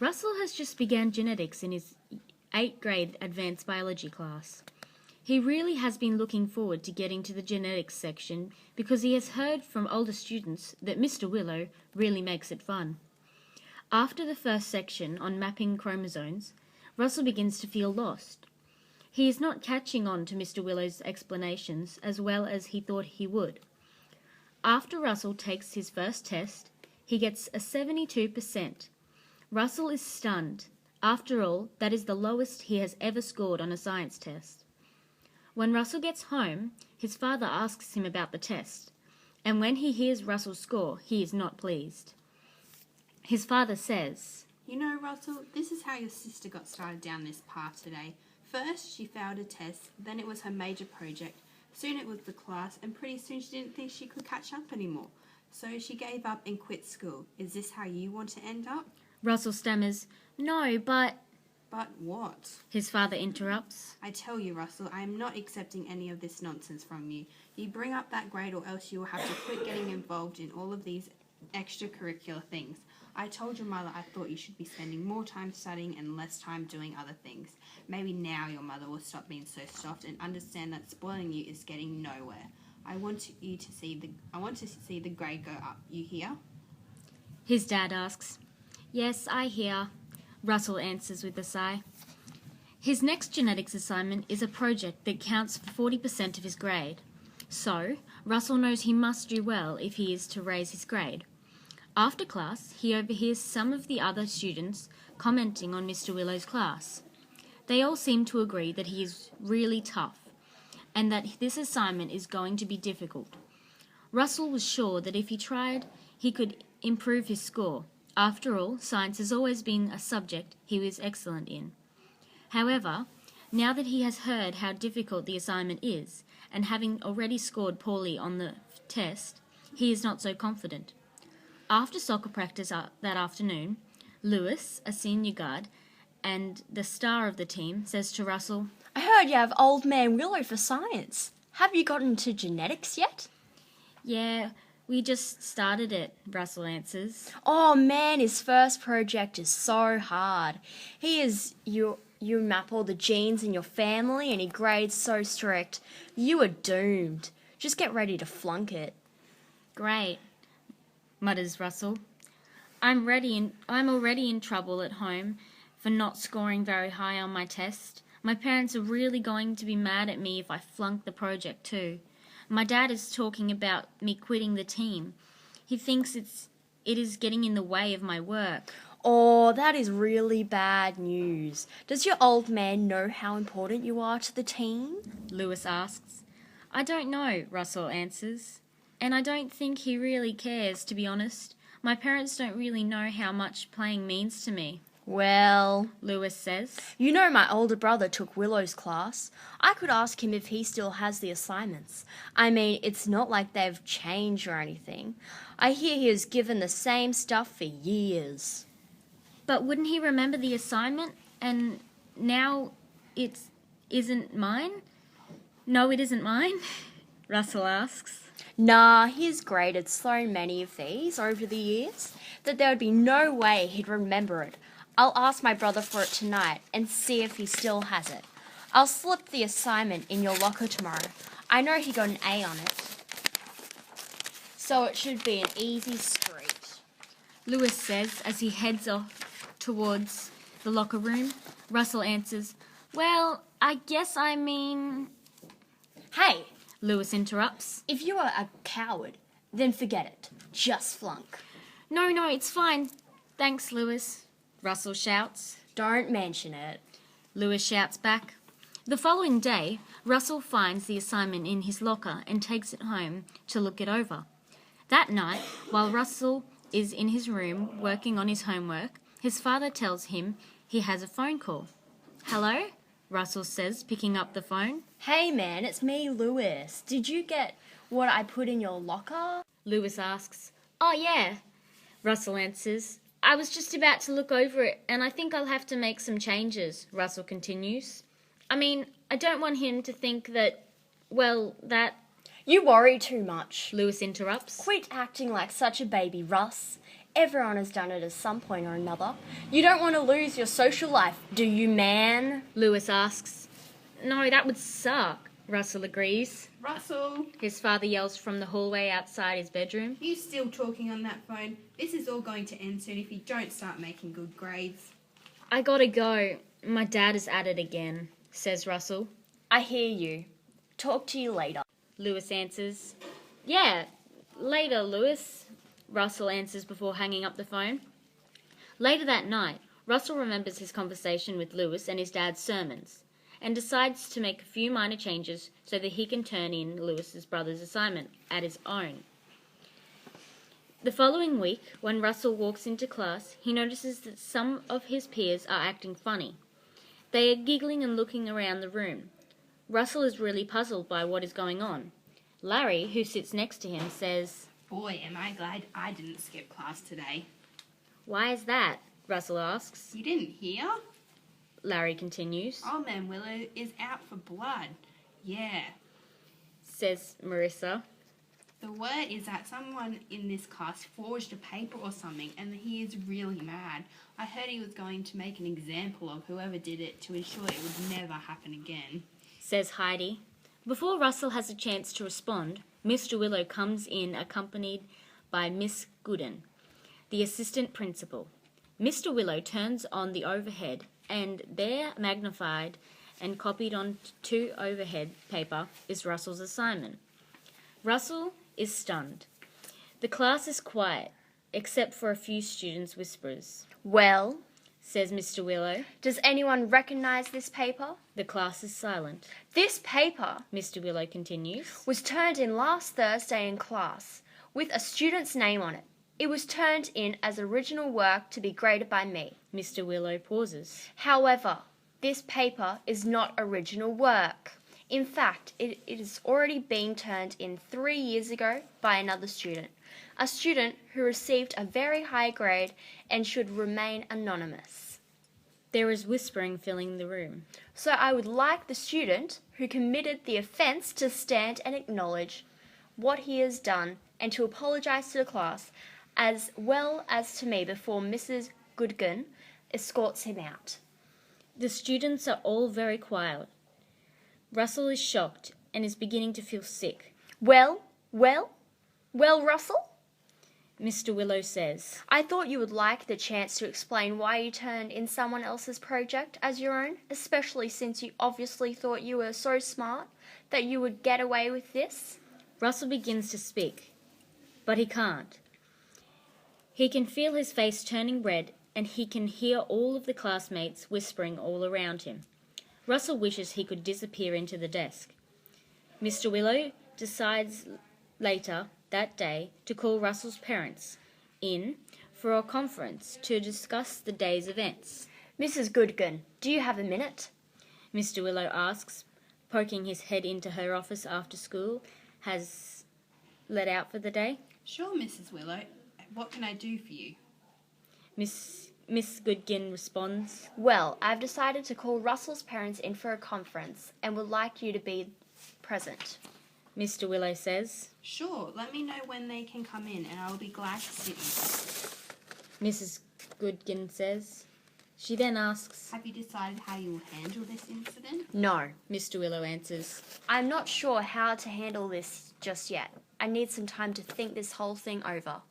Russell has just begun genetics in his 8th grade advanced biology class. He really has been looking forward to getting to the genetics section because he has heard from older students that Mr. Willow really makes it fun. After the first section on mapping chromosomes, Russell begins to feel lost. He is not catching on to Mr. Willow's explanations as well as he thought he would. After Russell takes his first test, he gets a 72%. Russell is stunned. After all, that is the lowest he has ever scored on a science test. When Russell gets home, his father asks him about the test, and when he hears Russell's score, he is not pleased. His father says, "You know, Russell, this is how your sister got started down this path today. First, she failed a test, then it was her major project, soon it was the class, and pretty soon she didn't think she could catch up anymore. So she gave up and quit school. Is this how you want to end up?" Russell stammers, "No, but..." "But what?" His father interrupts. "I tell you, Russell, I am not accepting any of this nonsense from you. You bring up that grade or else you will have to quit getting involved in all of these extracurricular things. I told your mother I thought you should be spending more time studying and less time doing other things. Maybe now your mother will stop being so soft and understand that spoiling you is getting nowhere. I want to see the grade go up. You hear?" His dad asks, "Yes, I hear," Russell answers with a sigh. His next genetics assignment is a project that counts for 40% of his grade. So, Russell knows he must do well if he is to raise his grade. After class, he overhears some of the other students commenting on Mr. Willow's class. They all seem to agree that he is really tough and that this assignment is going to be difficult. Russell was sure that if he tried, he could improve his score. After all, science has always been a subject he was excellent in. However, now that he has heard how difficult the assignment is, and having already scored poorly on the test, he is not so confident. After soccer practice that afternoon, Lewis, a senior guard, and the star of the team, says to Russell, "I heard you have Old Man Willow for science. Have you gotten to genetics yet?" "Yeah, we just started it," Russell answers. "Oh man, his first project is so hard. You map all the genes in your family and he grades so strict. You are doomed. Just get ready to flunk it." "Great," mutters Russell. I'm already in trouble at home for not scoring very high on my test. My parents are really going to be mad at me if I flunk the project too. My dad is talking about me quitting the team. He thinks it is getting in the way of my work." "Oh, that is really bad news. Does your old man know how important you are to the team?" Lewis asks. "I don't know," Russell answers. "And I don't think he really cares, to be honest. My parents don't really know how much playing means to me." "Well," Lewis says, "you know my older brother took Willow's class. I could ask him if he still has the assignments. I mean, it's not like they've changed or anything. I hear he was given the same stuff for years." "But wouldn't he remember the assignment? And now it isn't mine?" "No, it isn't mine?" Russell asks. "Nah, he's graded so many of these over the years that there would be no way he'd remember it. I'll ask my brother for it tonight and see if he still has it. I'll slip the assignment in your locker tomorrow. I know he got an A on it, so it should be an easy street." Lewis says as he heads off towards the locker room. Russell answers, "Well, I guess I mean..." "Hey, Lewis interrupts. if you are a coward, then forget it. Just flunk." No, it's fine. Thanks, Lewis," Russell shouts. "Don't mention it." Lewis shouts back. The following day, Russell finds the assignment in his locker and takes it home to look it over. That night, while Russell is in his room working on his homework, his father tells him he has a phone call. "Hello?" Russell says, picking up the phone. "Hey man, it's me, Lewis. Did you get what I put in your locker?" Lewis asks. "Oh, yeah," Russell answers. "I was just about to look over it, and I think I'll have to make some changes," Russell continues. "I mean, I don't want him to think that, "You worry too much." Lewis interrupts. "Quit acting like such a baby, Russ. Everyone has done it at some point or another. You don't want to lose your social life, do you, man? Lewis asks. No, that would suck, Russell agrees. Russell, His father yells from the hallway outside his bedroom. you still talking on that phone? This is all going to end soon if you don't start making good grades. I gotta go. My dad is at it again, says Russell. I hear you. Talk to you later. Lewis answers. Yeah, later, Lewis, Russell answers before hanging up the phone. Later that night, Russell remembers his conversation with Lewis and his dad's sermons, and decides to make a few minor changes so that he can turn in Lewis's brother's assignment at his own. The following week, when Russell walks into class, he notices that some of his peers are acting funny. They are giggling and looking around the room. Russell is really puzzled by what is going on. Larry, who sits next to him, says, Boy, am I glad I didn't skip class today. "Why is that?" Russell asks. You didn't hear? Larry continues, Old Man Willow is out for blood. Yeah. says Marissa. The word is that someone in this class forged a paper or something, and he is really mad. I heard he was going to make an example of whoever did it to ensure it would never happen again. Says Heidi. Before Russell has a chance to respond, Mr. Willow comes in accompanied by Miss Gooden, the assistant principal. Mr. Willow turns on the overhead, and there, magnified and copied onto overhead paper, is Russell's assignment. Russell is stunned. The class is quiet, except for a few students' whispers. Well, Says Mr. Willow. does anyone recognize this paper? The class is silent. This paper Mr. Willow continues. was turned in last Thursday in class with a student's name on it. It was turned in as original work to be graded by me. Mr. Willow pauses. However, this paper is not original work. In fact, it is already being turned in 3 years ago by another student, a student who received a very high grade and should remain anonymous. There is whispering filling the room. So I would like the student who committed the offence to stand and acknowledge what he has done and to apologise to the class as well as to me before Mrs. Goodgan escorts him out. The students are all very quiet. Russell is shocked and is beginning to feel sick. Well, Russell? Mr. Willow says. I thought you would like the chance to explain why you turned in someone else's project as your own, especially since you obviously thought you were so smart that you would get away with this. Russell begins to speak, but he can't. He can feel his face turning red, and he can hear all of the classmates whispering all around him. Russell wishes he could disappear into the desk. Mr. Willow decides later that day to call Russell's parents in for a conference to discuss the day's events. Mrs. Goodgan, do you have a minute? Mr. Willow asks, poking his head into her office after school has let out for the day. Sure, Mrs. Willow. What can I do for you? Miss Goodgan responds. Well, I've decided to call Russell's parents in for a conference and would like you to be present. Mr. Willow says. Sure, let me know when they can come in and I'll be glad to sit in. Mrs. Goodgan says. She then asks. Have you decided how you will handle this incident? No, Mr. Willow answers. I'm not sure how to handle this just yet. I need some time to think this whole thing over.